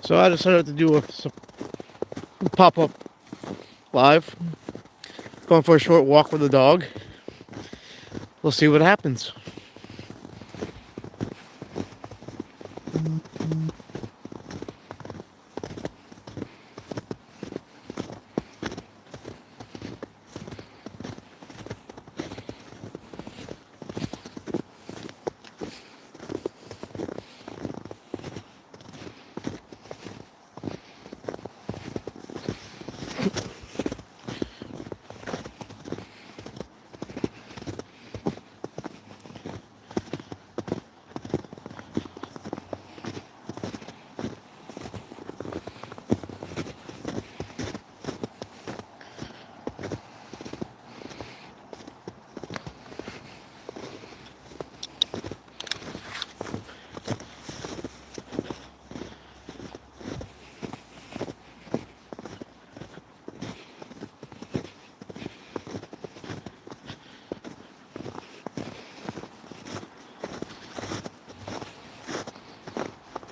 So I decided to do a pop-up live. Going for a short walk with the dog. We'll see what happens.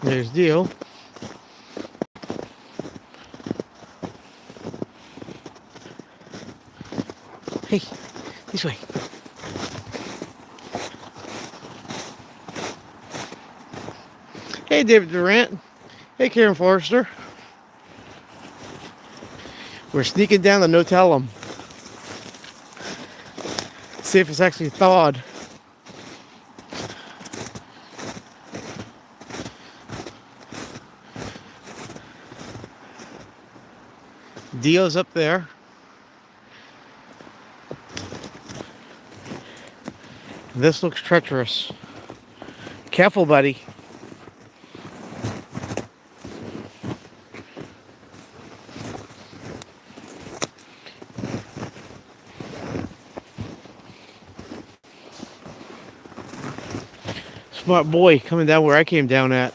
There's Dio. Hey, this way. Hey, David Durant. Hey, Karen Forrester. We're sneaking down the no-tell-em. See if it's actually thawed. Dio's up there. This looks treacherous. Careful, buddy. Smart boy coming down where I came down at.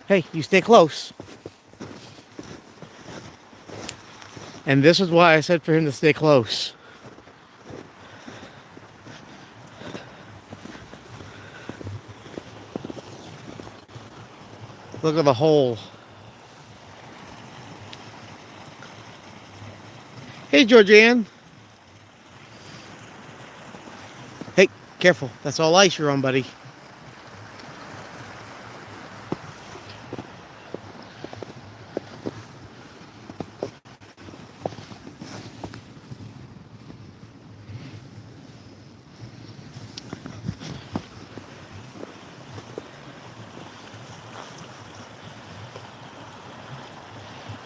Hey, you stay close. And this is why I said for him to stay close. Look at the hole. Hey, Georgianne. Hey, careful. That's all ice you're on, buddy.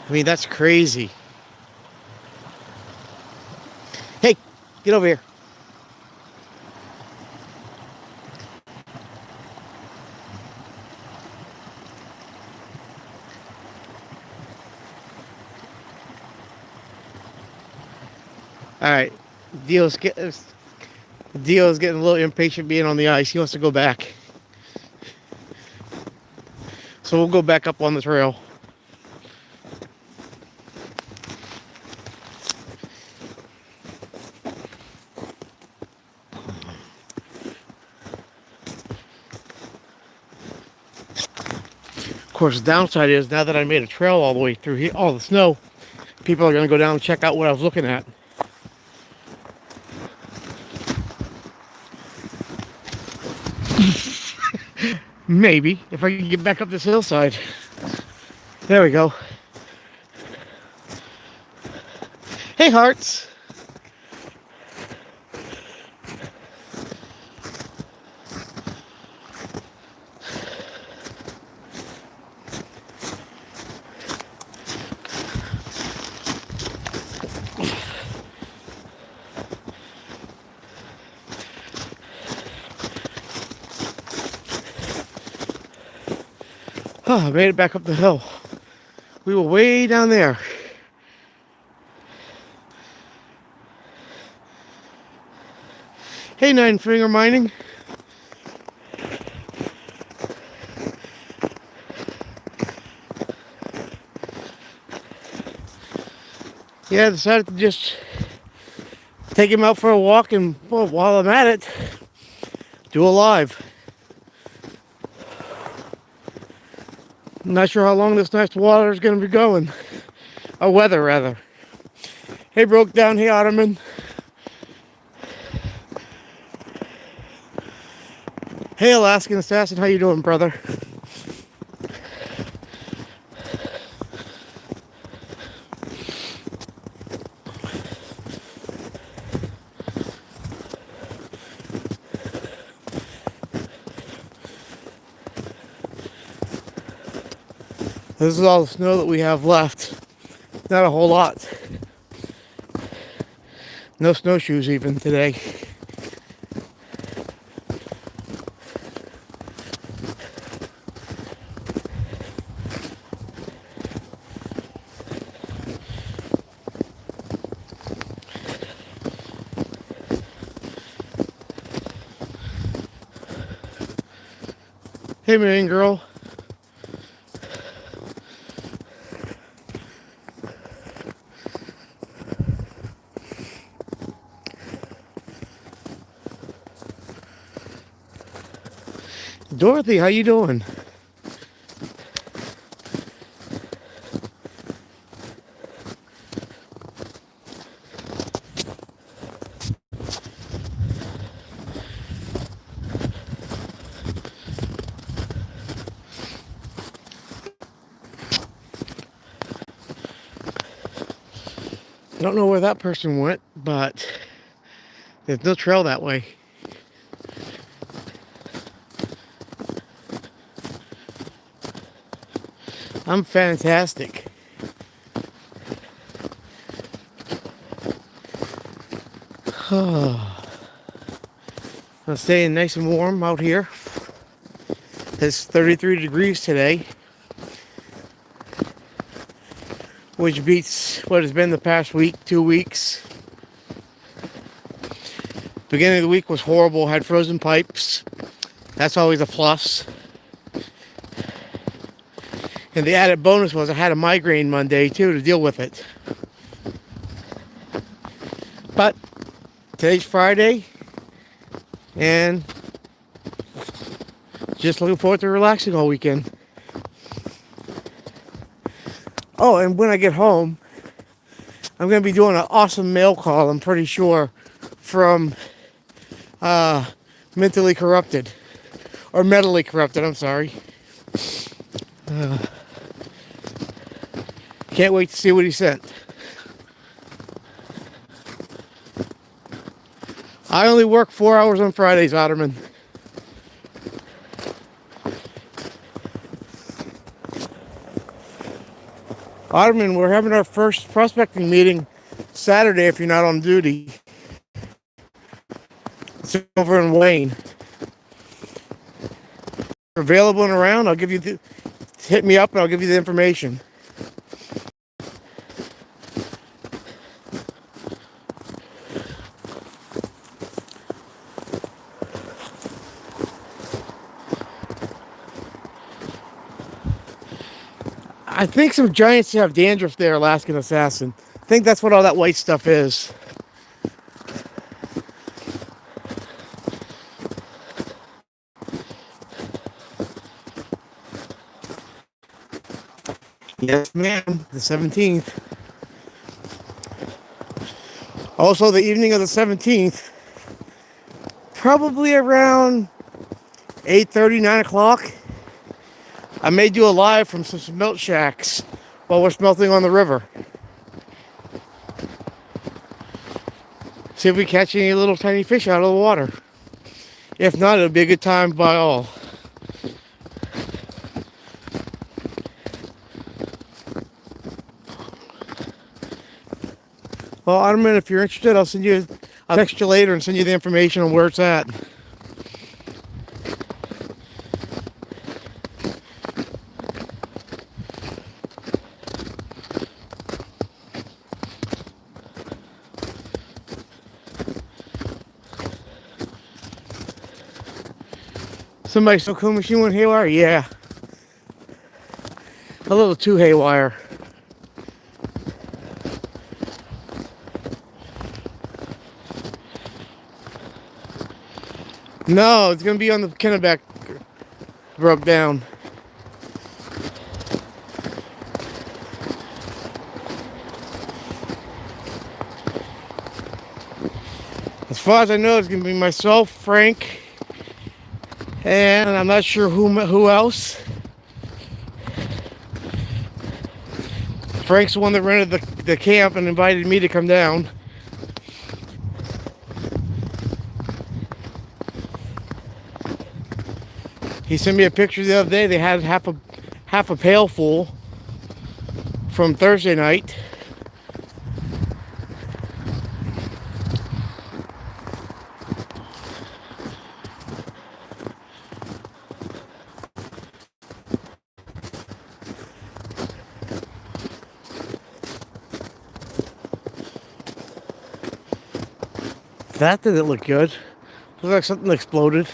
I mean, that's crazy. Hey, get over here. All right, Dio's getting a little impatient being on the ice. He wants to go back. So we'll go back up on the trail. Of course, the downside is now that I made a trail all the way through here, all the snow, people are going to go down and check out what I was looking at. Maybe, if I can get back up this hillside. There we go. Hey, hearts. Oh, I made it back up the hill. We were way down there. Hey, Nine Finger Mining. Yeah, I decided to just take him out for a walk and, well, while I'm at it, do a live. I'm not sure how long this night's water is going to be going. Or weather, rather. Hey, Broke Down. Hey, Ottoman. Hey, Alaskan Assassin. How you doing, brother? This is all the snow that we have left. Not a whole lot. No snowshoes even today. Hey, man, girl. Dorothy, how you doing? I don't know where that person went, but there's no trail that way. I'm fantastic. I'm staying nice and warm out here. It's 33 degrees today, which beats what has been the past week, 2 weeks. Beginning of the week was horrible, had frozen pipes. That's always a plus. And the added bonus was I had a migraine Monday too to deal with it. But today's Friday, and just looking forward to relaxing all weekend. Oh, and when I get home, I'm going to be doing an awesome mail call, I'm pretty sure, from mentally corrupted. Or mentally corrupted, I'm sorry. Can't wait to see what he sent. I only work 4 hours on Fridays, Otterman. Otterman, we're having our first prospecting meeting Saturday if you're not on duty. It's over in Wayne. Available and around, I'll give you the... Hit me up and I'll give you the information. I think some giants have dandruff there, Alaskan Assassin. I think that's what all that white stuff is. Yes, ma'am. The 17th. Also, the evening of the 17th, probably around 8:30, 9 o'clock, I may do a live from some smelt shacks while we're smelting on the river. See if we catch any little tiny fish out of the water. If not, it'll be a good time by all. Well, Ottoman, if you're interested, I'll text you later and send you the information on where it's at. Somebody so cool machine went haywire? Yeah. A little too haywire. No, it's going to be on the Kennebec. Broke down. As far as I know, it's going to be myself, Frank, and I'm not sure who else. Frank's the one that rented the camp and invited me to come down. He sent me a picture the other day. They had half a pail full from Thursday night. That didn't look good. Looked like something exploded.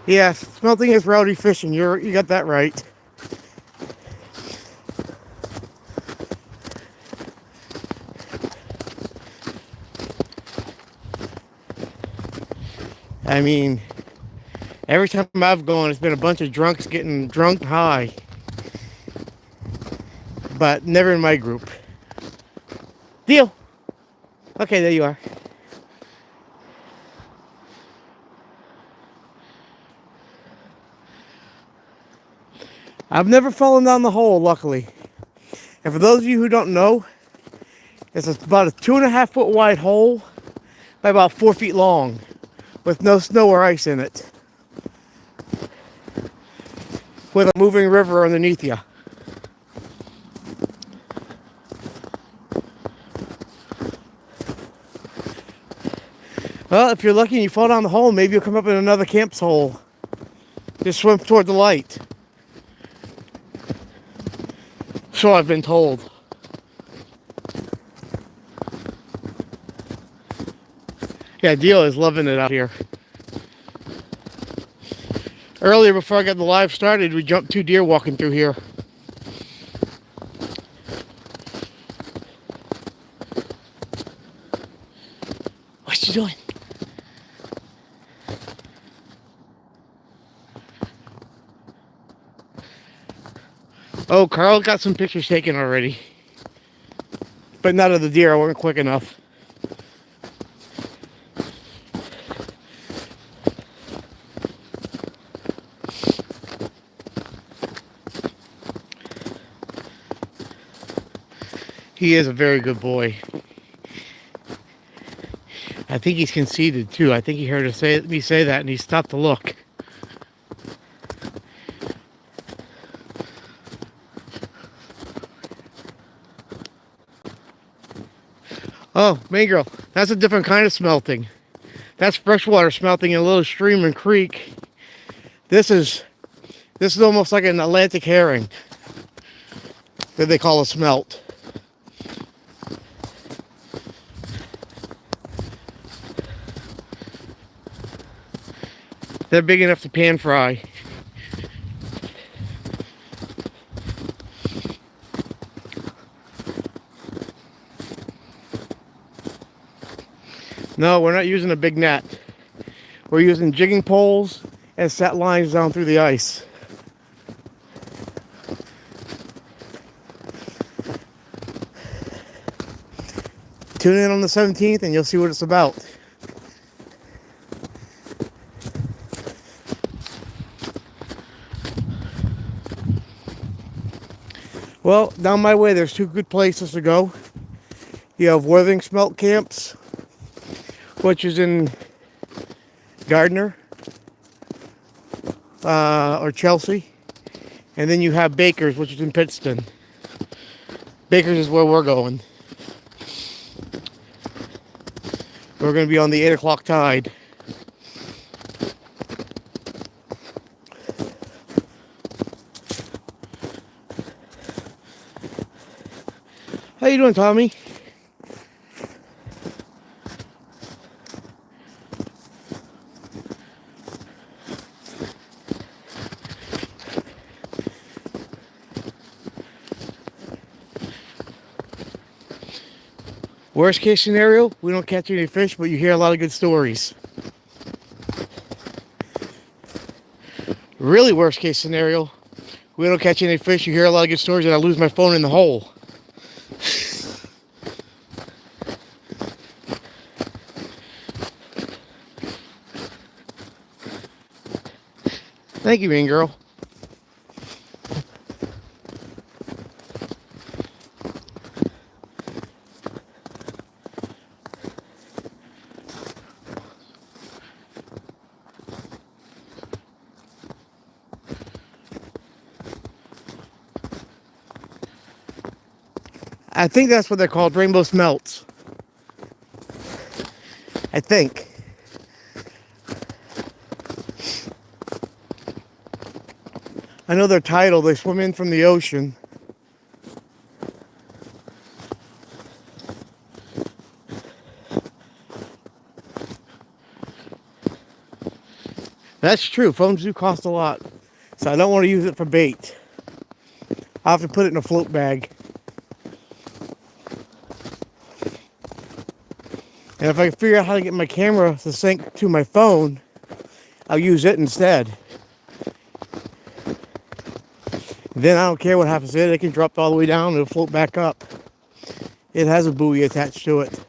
Yeah, smelting is rowdy fishing. You got that right. I mean, every time I've gone, it's been a bunch of drunks getting drunk high. But never in my group. Deal. Okay, there you are. I've never fallen down the hole, luckily. And for those of you who don't know, it's about a 2.5 foot wide hole by about 4 feet long with no snow or ice in it. With a moving river underneath you. Well, if you're lucky and you fall down the hole, maybe you'll come up in another camp's hole. Just swim toward the light. So I've been told. Yeah, Dio is loving it out here. Earlier, before I got the live started, we jumped 2 deer walking through here. What you doing? Oh, Carl got some pictures taken already. But not of the deer, I wasn't quick enough. He is a very good boy. I think he's conceited too. I think he heard me say that and he stopped to look. Oh, main girl, that's a different kind of smelting. That's freshwater smelting in a little stream and creek. This is almost like an Atlantic herring that they call a smelt. They're big enough to pan fry. No, we're not using a big net. We're using jigging poles and set lines down through the ice. Tune in on the 17th and you'll see what it's about. Well, down my way there's 2 good places to go. You have Worthing Smelt Camps, which is in Gardner or Chelsea. And then you have Baker's, which is in Pittston. Baker's is where we're going. We're going to be on the 8 o'clock tide. How you doing, Tommy? Worst case scenario, we don't catch any fish, but you hear a lot of good stories. Really worst case scenario, we don't catch any fish. You hear a lot of good stories and I lose my phone in the hole. Thank you, mean girl. I think that's what they're called, rainbow smelts. I think. I know they're tidal. They swim in from the ocean. That's true. Phones do cost a lot. So I don't want to use it for bait. I'll have to put it in a float bag. And if I can figure out how to get my camera to sync to my phone, I'll use it instead. Then I don't care what happens to it. It can drop all the way down and it'll float back up. It has a buoy attached to it.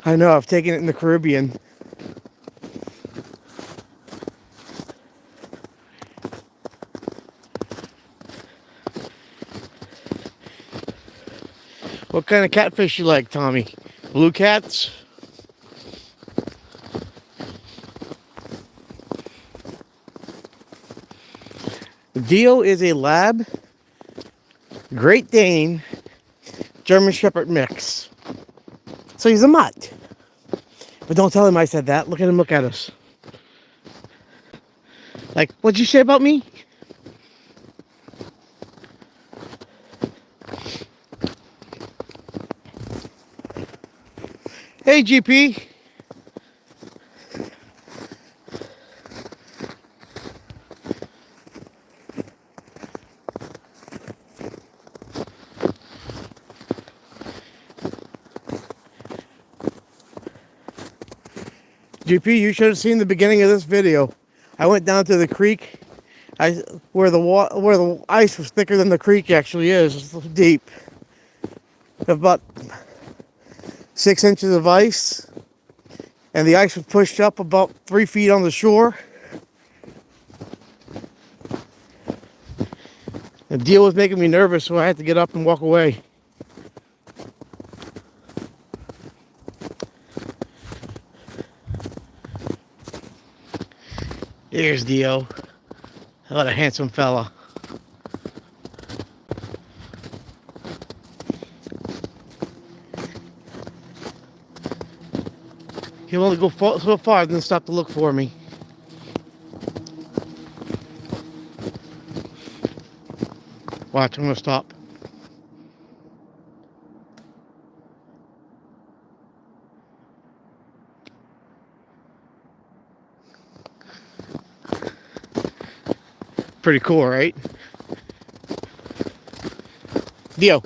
I know, I've taken it in the Caribbean. What kind of catfish you like, Tommy? Blue cats? Dio is a lab, Great Dane, German Shepherd mix. So he's a mutt. But don't tell him I said that. Look at him, look at us. Like, what'd you say about me? Hey, GP. GP, you should have seen the beginning of this video. I went down to the creek, where the ice was thicker than the creek actually is. It's deep. About 6 inches of ice, and the ice was pushed up about 3 feet on the shore. The deal was making me nervous, so I had to get up and walk away. There's Dio. What a handsome fella. He'll only go so far, then stop to look for me. Watch, I'm gonna stop. Pretty cool, right? Dio.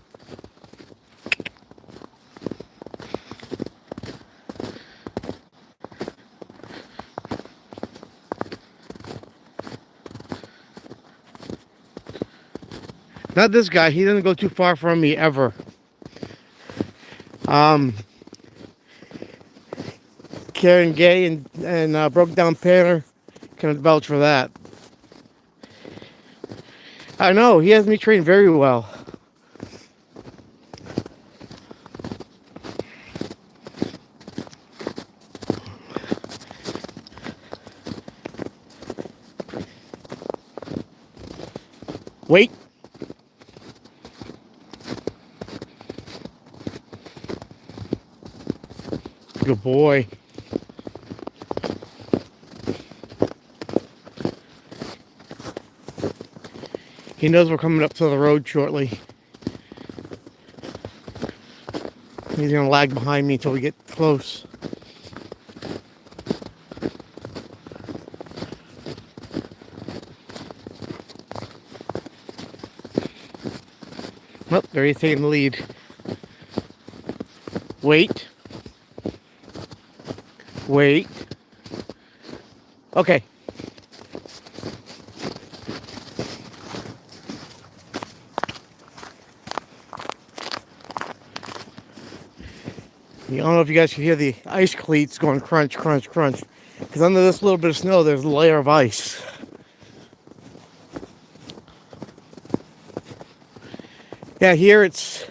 Not this guy. He doesn't go too far from me ever. Karen Gay and Broke Down Panner can vouch for that. I know, he has me trained very well. Wait. Good boy. He knows we're coming up to the road shortly. He's gonna lag behind me until we get close. Oh, there he's taking the lead. Wait. Wait. Okay. I don't know if you guys can hear the ice cleats going crunch, crunch, crunch. Because under this little bit of snow, there's a layer of ice. Yeah, here it's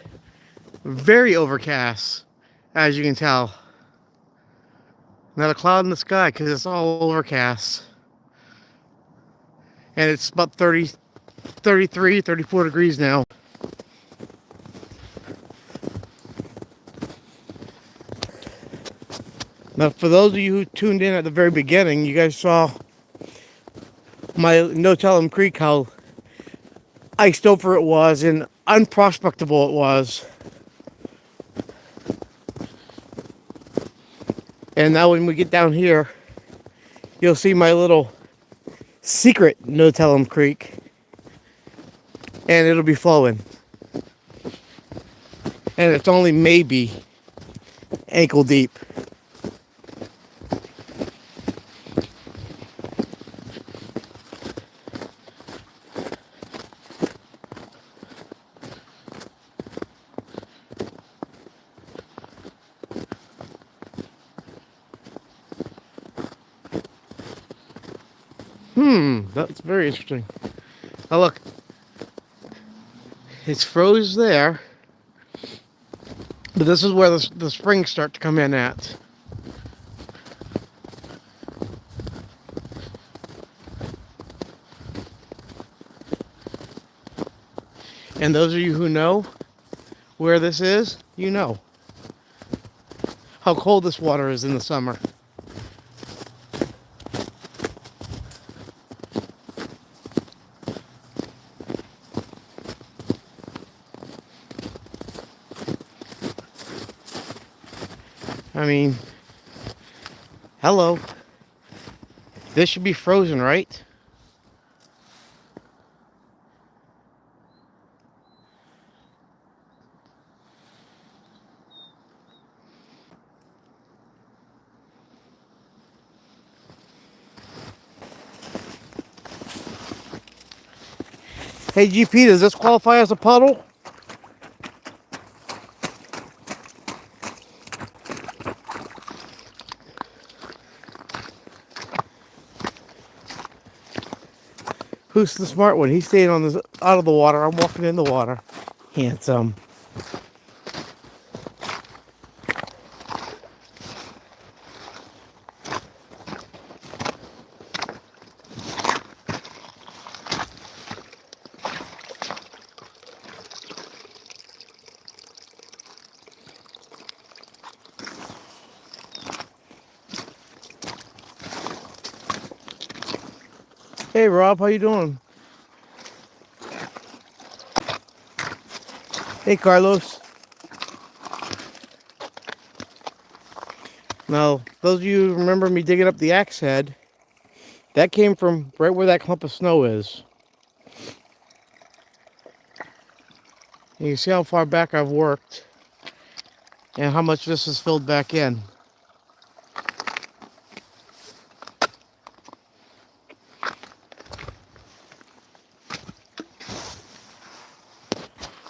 very overcast, as you can tell. Not a cloud in the sky because it's all overcast. And it's about 30, 33, 34 degrees now. Now, for those of you who tuned in at the very beginning, you guys saw my No Tell 'em Creek, how iced over it was and unprospectable it was. And now when we get down here, you'll see my little secret No Tell 'em Creek. And it'll be flowing. And it's only maybe ankle deep. That's very interesting. Now look, it's froze there, but this is where the springs start to come in at. And those of you who know where this is, you know how cold this water is in the summer. I mean, hello. This should be frozen, right? Hey GP, does this qualify as a puddle? Who's the smart one? He's staying on this out of the water. I'm walking in the water. Handsome. Hey Rob, how you doing? Hey Carlos. Now, those of you who remember me digging up the axe head, that came from right where that clump of snow is. And you can see how far back I've worked and how much this is filled back in.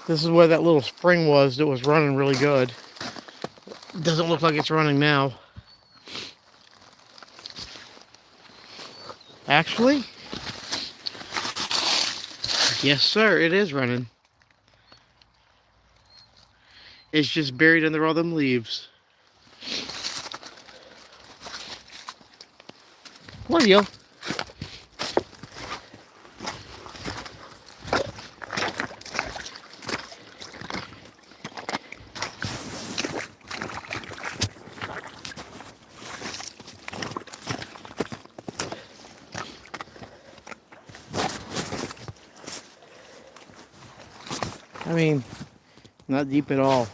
This is where that little spring was that was running really good. It doesn't look like it's running now. Actually, yes sir, it is running. It's just buried under all them leaves. Come on, yo. I mean, not deep at all.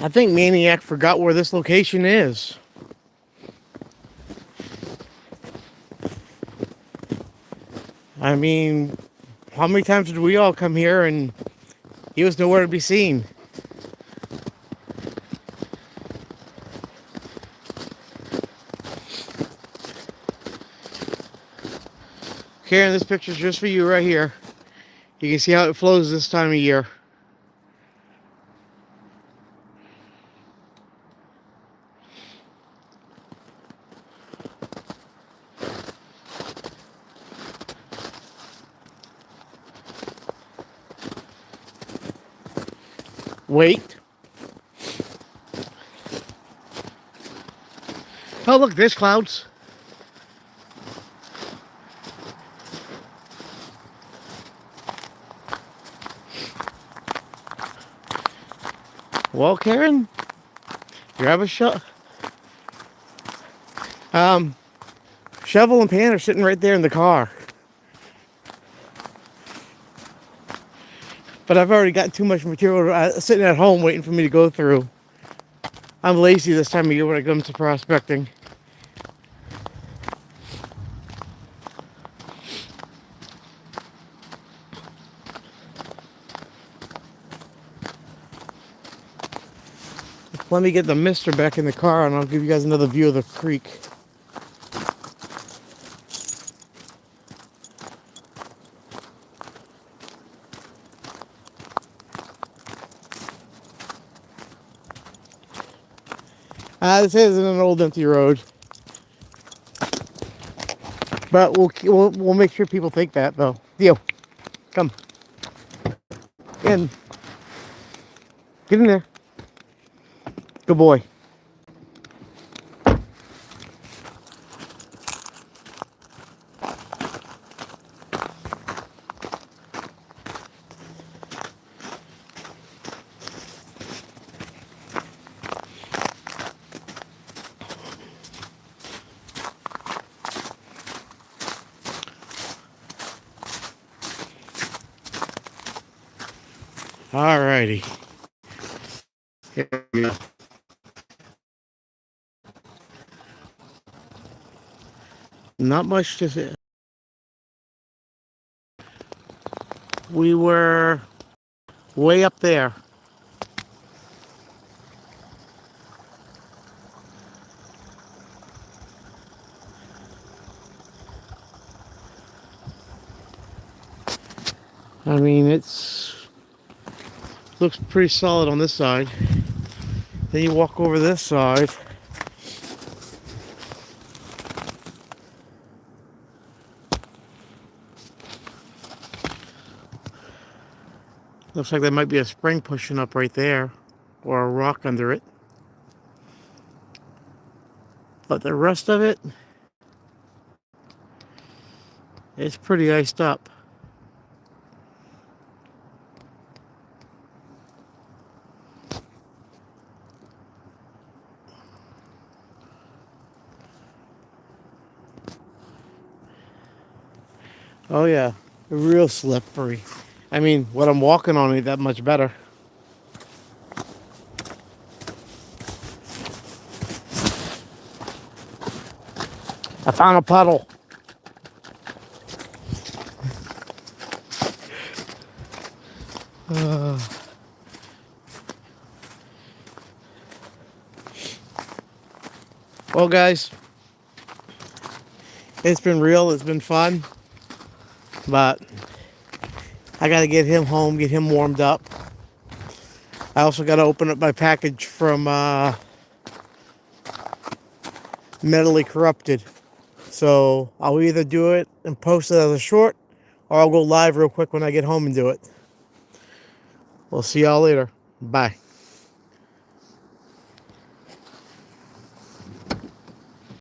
I think Maniac forgot where this location is. I mean, how many times did we all come here and he was nowhere to be seen? Karen, this picture's just for you right here. You can see how it flows this time of year. Wait. Oh, look, there's clouds. Well, Karen, grab a shovel and pan are sitting right there in the car. But I've already got too much material sitting at home waiting for me to go through. I'm lazy this time of year when it comes to prospecting. Let me get the mister back in the car and I'll give you guys another view of the creek. This isn't an old empty road, but we'll make sure people think that though. Theo, come in, get in there. Good boy. Alrighty. Here we go. Not much to say. We were way up there. I mean, looks pretty solid on this side. Then you walk over this side. Looks like there might be a spring pushing up right there, or a rock under it. But the rest of it, it's pretty iced up. Oh yeah, real slippery. I mean, what I'm walking on ain't that much better. I found a puddle. Well, guys, it's been real. It's been fun. But I got to get him home, get him warmed up. I also got to open up my package from Mentally Corrupted. So I'll either do it and post it as a short, or I'll go live real quick when I get home and do it. We'll see y'all later. Bye.